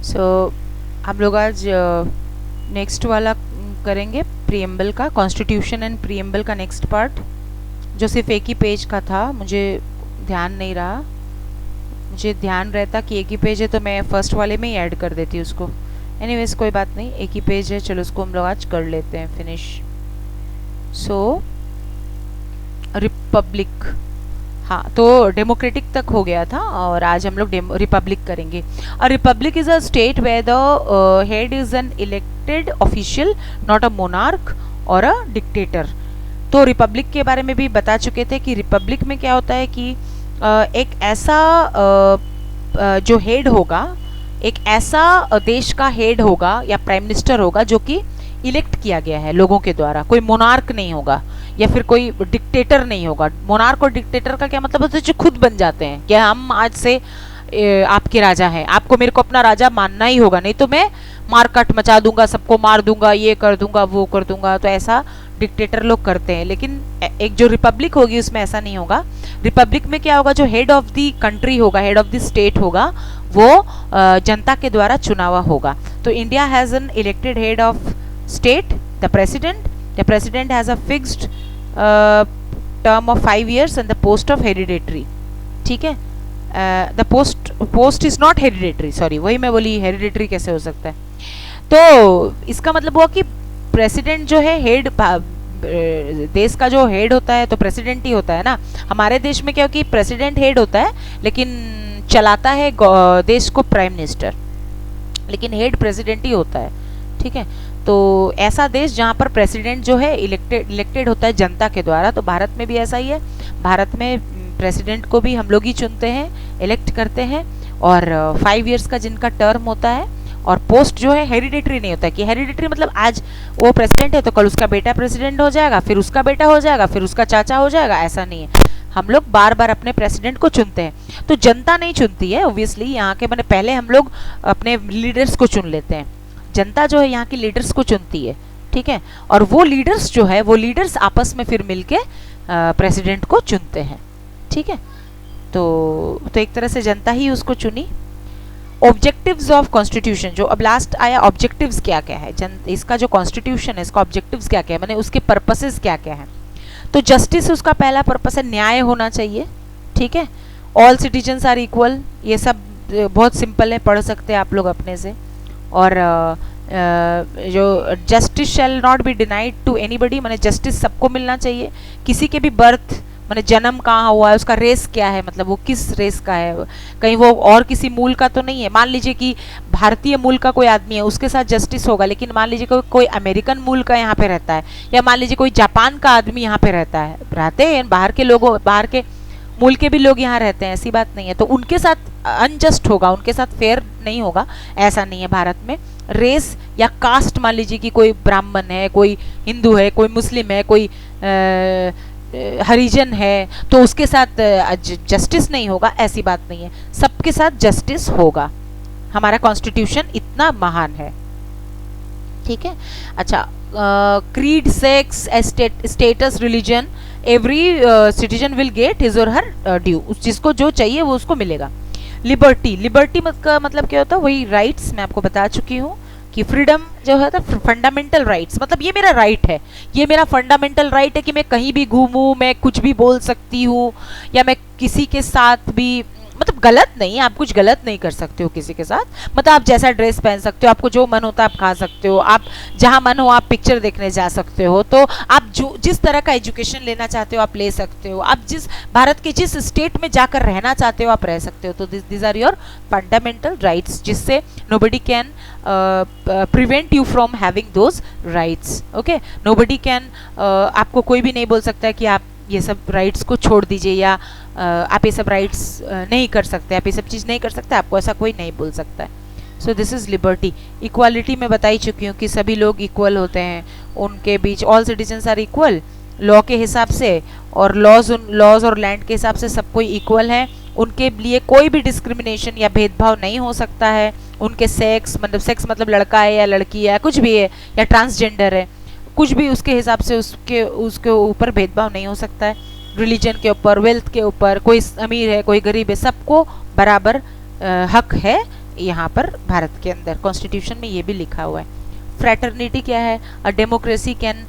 सो हम लोग आज नेक्स्ट वाला करेंगे प्रीएम्बल का, कॉन्स्टिट्यूशन एंड प्रीएम्बल का नेक्स्ट पार्ट, जो सिर्फ एक ही पेज का था। मुझे ध्यान नहीं रहा, मुझे ध्यान रहता कि एक ही पेज है तो मैं फर्स्ट वाले में ही ऐड कर देती उसको। एनीवेज कोई बात नहीं, एक ही पेज है, चलो उसको हम लोग आज कर लेते हैं फिनिश। सो रिपब्लिक, हाँ तो डेमोक्रेटिक तक हो गया था और आज हम लोग रिपब्लिक करेंगे। A republic is a state where the head is an elected official, not a monarch और अ डिक्टेटर। तो रिपब्लिक के बारे में भी बता चुके थे कि रिपब्लिक में क्या होता है कि एक ऐसा जो हेड होगा, एक ऐसा देश का हेड होगा या प्राइम मिनिस्टर होगा जो कि इलेक्ट किया गया है लोगों के द्वारा, कोई मोनार्क नहीं होगा या फिर कोई डिक्टेटर नहीं होगा। मोनार्क और डिक्टेटर का क्या मतलब होता है? जो खुद बन जाते हैं कि हम आज से आपके राजा हैं, आपको मेरे को अपना राजा मानना ही होगा, नहीं तो मैं मारकाट मचा दूंगा, सबको मार दूंगा, ये कर दूंगा, वो कर दूंगा। तो ऐसा डिक्टेटर लोग करते हैं, लेकिन एक जो रिपब्लिक होगी उसमें ऐसा नहीं होगा। रिपब्लिक में क्या होगा, जो हेड ऑफ द कंट्री होगा, हेड ऑफ द स्टेट होगा, वो जनता के द्वारा चुना हुआ होगा। तो India has an elected head of state, the president. The president has a fixed term of 5 years and the post of hereditary, ठीक है। the post is not hereditary, sorry, वही मैं बोली hereditary कैसे हो सकता है। तो इसका मतलब हुआ कि प्रेसिडेंट जो है हेड, देश का जो हेड होता है तो प्रेसिडेंट ही होता है ना। हमारे देश में क्या हो कि प्रेसिडेंट हेड होता है लेकिन चलाता है देश को प्राइम मिनिस्टर, लेकिन हेड प्रेसिडेंट ही होता है, ठीक है। तो ऐसा देश जहाँ पर प्रेसिडेंट जो है इलेक्टेड होता है जनता के द्वारा, तो भारत में भी ऐसा ही है। भारत में प्रेसिडेंट को भी हम लोग ही चुनते हैं, इलेक्ट करते हैं, और 5 इयर्स का जिनका टर्म होता है। और पोस्ट जो है हेरिडेटरी नहीं होता है कि हेरिडेटरी मतलब आज वो प्रेसिडेंट है तो कल उसका बेटा प्रेसिडेंट हो जाएगा, फिर उसका बेटा हो जाएगा, फिर उसका चाचा हो जाएगा, ऐसा नहीं है। हम लोग बार बार अपने प्रेसिडेंट को चुनते हैं। तो जनता नहीं चुनती है ऑब्वियसली, यहाँ के मैंने पहले हम लोग अपने लीडर्स को चुन लेते हैं। जनता जो है यहाँ की लीडर्स को चुनती है, ठीक है। और वो लीडर्स जो है वो लीडर्स आपस में फिर मिलके प्रेसिडेंट को चुनते हैं, ठीक है। तो एक तरह से जनता ही उसको चुनी। ऑब्जेक्टिव्स ऑफ कॉन्स्टिट्यूशन, जो अब लास्ट आया, ऑब्जेक्टिव्स क्या क्या है इसका, जो कॉन्स्टिट्यूशन है इसका ऑब्जेक्टिव्स क्या क्या है, मैंने उसके पर्पसेस क्या क्या है। तो जस्टिस उसका पहला पर्पस है, न्याय होना चाहिए, ठीक है। ऑल सिटीजन्स आर इक्वल, ये सब बहुत सिंपल है, पढ़ सकते हैं आप लोग अपने से। और जो justice shall not be denied to anybody, माने जस्टिस सबको मिलना चाहिए। किसी के भी बर्थ, माने जन्म कहाँ हुआ है, उसका रेस क्या है, मतलब वो किस रेस का है, कहीं वो और किसी मूल का तो नहीं है। मान लीजिए कि भारतीय मूल का कोई आदमी है, उसके साथ जस्टिस होगा, लेकिन मान लीजिए कोई अमेरिकन मूल का यहाँ पे रहता है, या मान लीजिए कोई जापान का आदमी यहाँ पे रहते हैं, बाहर के लोगों, बाहर के मूल के भी लोग यहाँ रहते हैं, ऐसी बात नहीं है। तो उनके साथ अनजस्ट होगा, उनके साथ फेयर नहीं होगा, ऐसा नहीं है भारत में। रेस या कास्ट, मान लीजिए कि कोई ब्राह्मण है, कोई हिंदू है, कोई मुस्लिम है, कोई हरिजन है, तो उसके साथ जस्टिस नहीं होगा, ऐसी बात नहीं है, सबके साथ जस्टिस होगा। हमारा कॉन्स्टिट्यूशन इतना महान है, ठीक है। अच्छा, creed, sex, status, religion, every citizen will get his और हर ड्यू, जिसको जो चाहिए वो उसको मिलेगा। लिबर्टी, लिबर्टी का मतलब क्या होता है, वही राइट्स, मैं आपको बता चुकी हूँ कि फ्रीडम जो है फंडामेंटल राइट्स, मतलब ये मेरा राइट है, ये मेरा फंडामेंटल राइट है कि मैं कहीं भी घूमूं, मैं कुछ भी बोल सकती हूँ, या मैं किसी के साथ भी, मतलब गलत नहीं, आप कुछ गलत नहीं कर सकते हो किसी के साथ, मतलब आप जैसा ड्रेस पहन सकते हो, आपको जो मन होता है आप खा सकते हो, आप जहाँ मन हो आप पिक्चर देखने जा सकते हो, तो आप जो जिस तरह का एजुकेशन लेना चाहते हो आप ले सकते हो, आप जिस भारत के जिस स्टेट में जाकर रहना चाहते हो आप रह सकते हो। तो this are your fundamental rights, जिससे nobody can prevent you from having those rights, okay. Nobody can, आपको कोई भी नहीं बोल सकता है कि आप ये सब राइट्स को छोड़ दीजिए, या आप ये सब राइट्स नहीं कर सकते, आप ये सब चीज़ नहीं कर सकते, आपको ऐसा कोई नहीं बोल सकता है। So this is liberty. Equality में बता ही चुकी हूँ कि सभी लोग इक्वल होते हैं, उनके बीच all citizens are equal law के हिसाब से, और लॉज और लैंड के हिसाब से सब कोई इक्वल है, उनके लिए कोई भी डिस्क्रिमिनेशन या भेदभाव नहीं हो सकता है। उनके सेक्स मतलब लड़का है या लड़की है, कुछ भी है, या ट्रांसजेंडर है, कुछ भी उसके हिसाब से उसके ऊपर भेदभाव नहीं हो सकता है। रिलीजन के ऊपर, वेल्थ के ऊपर, कोई अमीर है कोई गरीब है, सबको बराबर हक है यहाँ पर भारत के अंदर कॉन्स्टिट्यूशन में ये भी लिखा हुआ है। फ्रैटर्निटी क्या है? A democracy can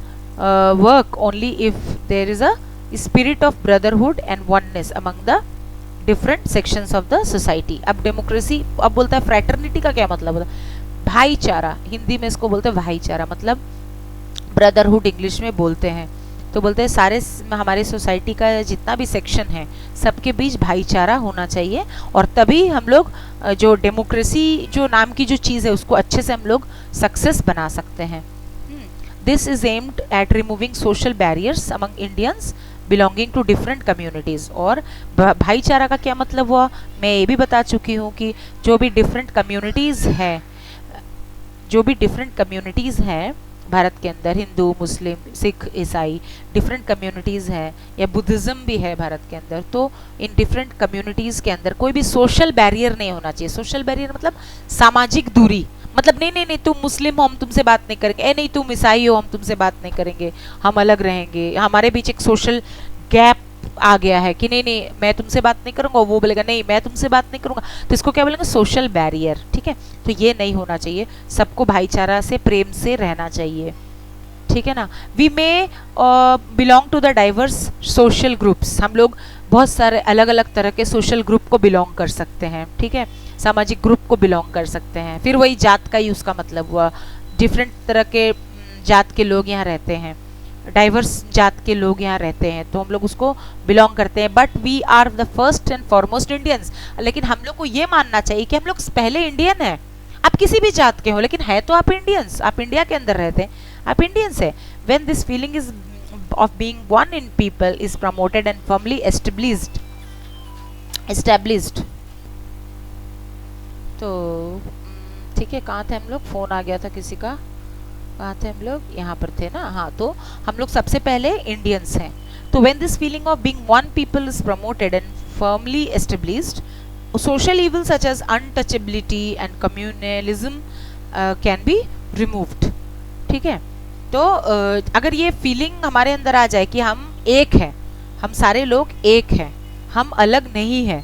work only if there is a spirit of brotherhood and oneness among the different sections of the society. अब डेमोक्रेसी, अब बोलता है फ्रैटर्निटी का क्या मतलब होता है? भाईचारा, हिंदी में इसको बोलते हैं भाईचारा, मतलब ब्रदरहुड इंग्लिश में बोलते हैं। तो बोलते हैं सारे हमारे सोसाइटी का जितना भी सेक्शन है सबके बीच भाईचारा होना चाहिए, और तभी हम लोग जो डेमोक्रेसी जो नाम की जो चीज़ है उसको अच्छे से हम लोग सक्सेस बना सकते हैं। This is aimed at removing social barriers among Indians belonging to different communities. और भाईचारा का क्या मतलब हुआ, मैं ये भी बता चुकी हूँ कि जो भी डिफरेंट कम्युनिटीज़ है, जो भी डिफरेंट कम्युनिटीज़ हैं भारत के अंदर, हिंदू, मुस्लिम, सिख, ईसाई, डिफरेंट कम्युनिटीज़ हैं, या बुद्धिज़्म भी है भारत के अंदर, तो इन डिफरेंट कम्युनिटीज़ के अंदर कोई भी सोशल बैरियर नहीं होना चाहिए। सोशल बैरियर मतलब सामाजिक दूरी, मतलब नहीं नहीं नहीं तुम मुस्लिम हो हम तुमसे बात नहीं करेंगे, ए नहीं तुम ईसाई हो हम तुमसे बात नहीं करेंगे, हम अलग रहेंगे, हमारे बीच एक सोशल गैप आ गया है कि नहीं नहीं मैं तुमसे बात नहीं करूंगा, वो बोलेगा नहीं मैं तुमसे बात नहीं करूंगा, तो इसको क्या बोलेंगे? Social barrier. ठीक है, तो ये नहीं होना चाहिए, सबको भाईचारा से प्रेम से रहना चाहिए। ठीक है ना। We may belong to the diverse social groups, हम लोग बहुत सारे अलग अलग तरह के सोशल ग्रुप को बिलोंग कर सकते हैं। ठीक है, सामाजिक ग्रुप को बिलोंग कर सकते हैं। फिर वही जात का ही उसका मतलब हुआ, डिफरेंट तरह के जात के लोग यहाँ रहते हैं, डाइवर्स जात के लोग यहाँ रहते हैं, तो हम लोग उसको बिलोंग करते हैं। But we are the first and foremost Indians, लेकिन हम लोग को ये मानना चाहिए कि हम लोग पहले इंडियन हैं। आप किसी भी जात के हो लेकिन है तो आप इंडियंस, आप इंडिया के अंदर रहते हैं, आप इंडियंस है। When this feeling is of being one in people is promoted and firmly established. तो ठीक है, कहाँ थे हम लोग? फोन आ गया था किसी का, कहाँ थे हम लोग? यहाँ पर थे ना। हाँ, तो हम लोग सबसे पहले इंडियंस हैं। तो when this feeling of being one people is promoted and firmly established, social evils such as untouchability and communalism can be removed। ठीक है, तो अगर ये फीलिंग हमारे अंदर आ जाए कि हम एक हैं, हम सारे लोग एक हैं, हम अलग नहीं हैं,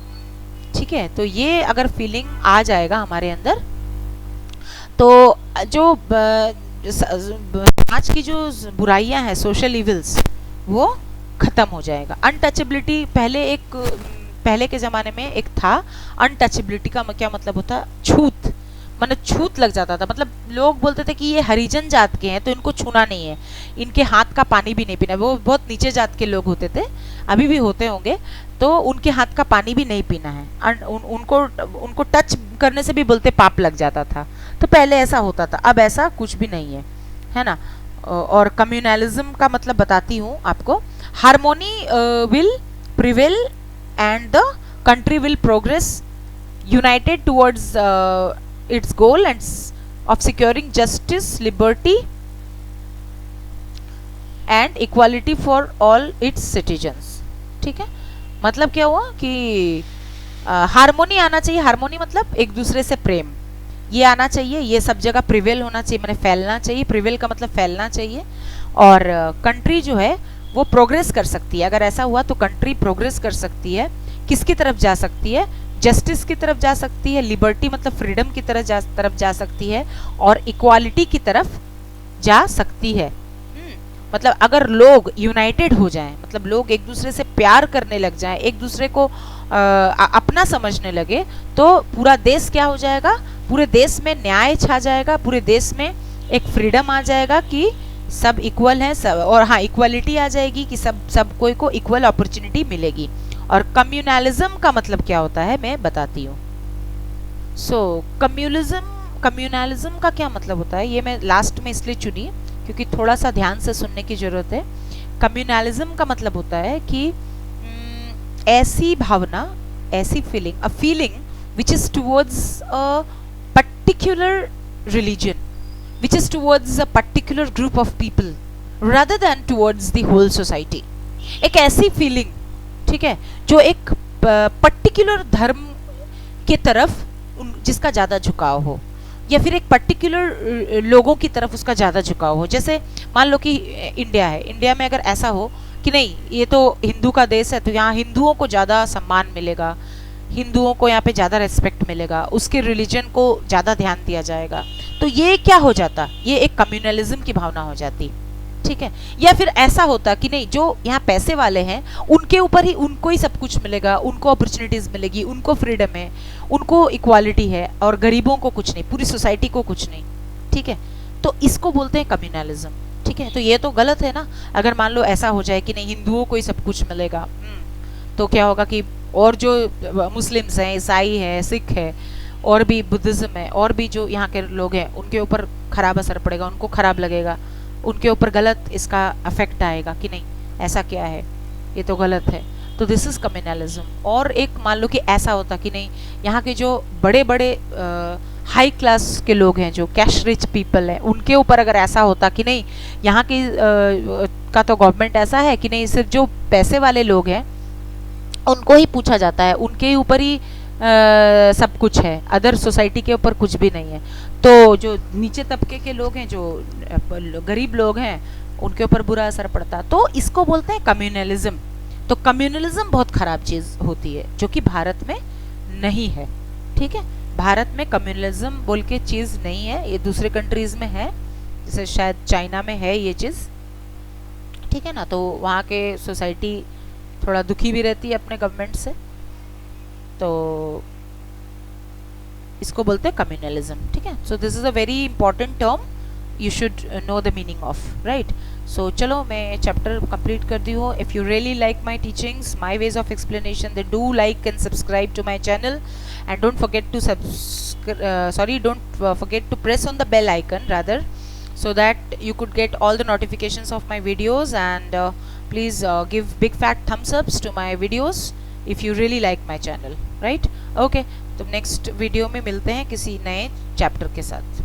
ठीक है, तो ये अगर फीलिंग आ जाएगा हमारे अंदर, तो जो आज की जो बुराइयां हैं, सोशल इविल्स, वो खत्म हो जाएगा। अनटचेबिलिटी पहले के ज़माने में एक था, अनटचेबिलिटी का क्या मतलब होता है? छूत, मतलब छूत लग जाता था, मतलब लोग बोलते थे कि ये हरिजन जात के हैं तो इनको छूना नहीं है, इनके हाथ का पानी भी नहीं पीना। वो बहुत नीचे जात के लोग होते थे, अभी भी होते होंगे, तो उनके हाथ का पानी भी नहीं पीना है, उनको टच करने से भी बोलते पाप लग जाता था। तो पहले ऐसा होता था, अब ऐसा कुछ भी नहीं है ना। और कम्युनलिज्म का मतलब बताती हूँ आपको, harmony will prevail and the country will progress united towards its goal and of securing justice, liberty and equality for all its citizens। ठीक है, मतलब क्या हुआ कि हार्मोनी आना चाहिए। हार्मोनी मतलब एक दूसरे से प्रेम, ये आना चाहिए, ये सब जगह प्रिवेल होना चाहिए, मैंने फैलना चाहिए, प्रिवेल का मतलब फैलना चाहिए। और कंट्री जो है वो प्रोग्रेस कर सकती है। अगर ऐसा हुआ तो कंट्री प्रोग्रेस कर सकती है। किसकी तरफ जा सकती है? जस्टिस की तरफ जा सकती है, लिबर्टी मतलब फ्रीडम की तरफ जा सकती है, और इक्वालिटी की तरफ जा सकती है। मतलब अगर लोग यूनाइटेड हो जाएं, मतलब लोग एक दूसरे से प्यार करने लग जाएं, एक दूसरे को अपना समझने लगे, तो पूरा देश क्या हो जाएगा? पूरे देश में न्याय छा जाएगा, पूरे देश में एक फ्रीडम आ जाएगा कि सब इक्वल हैं, सब, और हाँ इक्वालिटी आ जाएगी कि सब कोई को इक्वल अपॉर्चुनिटी मिलेगी। और कम्युनलिज्म का मतलब क्या होता है मैं बताती हूँ। सो कम्युनलिज्म का क्या मतलब होता है, ये मैं लास्ट में इसलिए चुनी क्योंकि थोड़ा सा ध्यान से सुनने की जरूरत है। कम्युनलिज्म का मतलब होता है कि ऐसी भावना, ऐसी feeling, a feeling which is towards a particular religion, which is towards a particular group of people rather than towards the whole society। एक ऐसी फीलिंग, ठीक है, जो एक पर्टिकुलर धर्म के तरफ जिसका ज़्यादा झुकाव हो, या फिर एक पर्टिकुलर लोगों की तरफ उसका ज़्यादा झुकाव हो। जैसे मान लो कि इंडिया है, इंडिया में अगर ऐसा हो कि नहीं ये तो हिंदू का देश है तो यहाँ हिंदुओं को ज़्यादा सम्मान मिलेगा, हिंदुओं को यहाँ पे ज़्यादा रेस्पेक्ट मिलेगा, उसके रिलीजन को ज़्यादा ध्यान दिया जाएगा। तो ये क्या हो जाता, ये एक कम्युनलिज्म की भावना हो जाती, ठीक है। या फिर ऐसा होता कि नहीं, जो यहाँ पैसे वाले हैं उनके ऊपर ही, उनको ही सब कुछ मिलेगा, उनको अपॉर्चुनिटीज मिलेगी, उनको फ्रीडम है, उनको इक्वालिटी है, और गरीबों को कुछ नहीं, पूरी सोसाइटी को कुछ नहीं, ठीक है। तो इसको बोलते हैं कम्युनलिज्म, ठीक है। तो ये तो गलत है ना। अगर मान लो ऐसा हो जाए कि नहीं, हिंदुओं को ही सब कुछ मिलेगा, तो क्या होगा कि और जो मुस्लिम्स हैं, ईसाई है, सिख है, और भी बुद्धिज्म है, और भी जो यहाँ के लोग हैं, उनके ऊपर खराब असर पड़ेगा, उनको खराब लगेगा, उनके ऊपर गलत इसका अफेक्ट आएगा कि नहीं, ऐसा क्या है, ये तो गलत है। तो दिस इज कम्युनलिज्म। और एक मान लो कि ऐसा होता कि नहीं, यहाँ के जो बड़े बड़े हाई क्लास के लोग हैं, जो कैश रिच पीपल हैं, उनके ऊपर अगर ऐसा होता कि नहीं, यहाँ की का तो गवर्नमेंट ऐसा है कि नहीं, सिर्फ जो पैसे वाले लोग हैं उनको ही पूछा जाता है, उनके ऊपर ही सब कुछ है, अदर सोसाइटी के ऊपर कुछ भी नहीं है। तो जो नीचे तबके के लोग हैं, जो गरीब लोग हैं, उनके ऊपर बुरा असर पड़ता। तो इसको बोलते हैं कम्युनलिज्म। तो कम्युनलिज्म बहुत खराब चीज़ होती है, जो कि भारत में नहीं है, ठीक है। भारत में कम्युनलिज्म बोल के चीज़ नहीं है, ये दूसरे कंट्रीज़ में है, जैसे शायद चाइना में है ये चीज़, ठीक है ना। तो वहाँ के सोसाइटी थोड़ा दुखी भी रहती है अपने गवर्नमेंट से, तो इसको बोलते हैं कम्युनलिज्म, ठीक है। So this is a very important term, you should know the meaning of, right. सो चलो मैं चैप्टर कंप्लीट कर दी हूँ। If you really like my teachings, my ways of explanation, then do like and subscribe to my channel, and don't forget to press on the bell icon rather, so that you could get all the notifications of my videos, and please give big fat thumbs ups to my videos if you really like my channel, right? Okay, तो next video में मिलते हैं किसी नए chapter के साथ।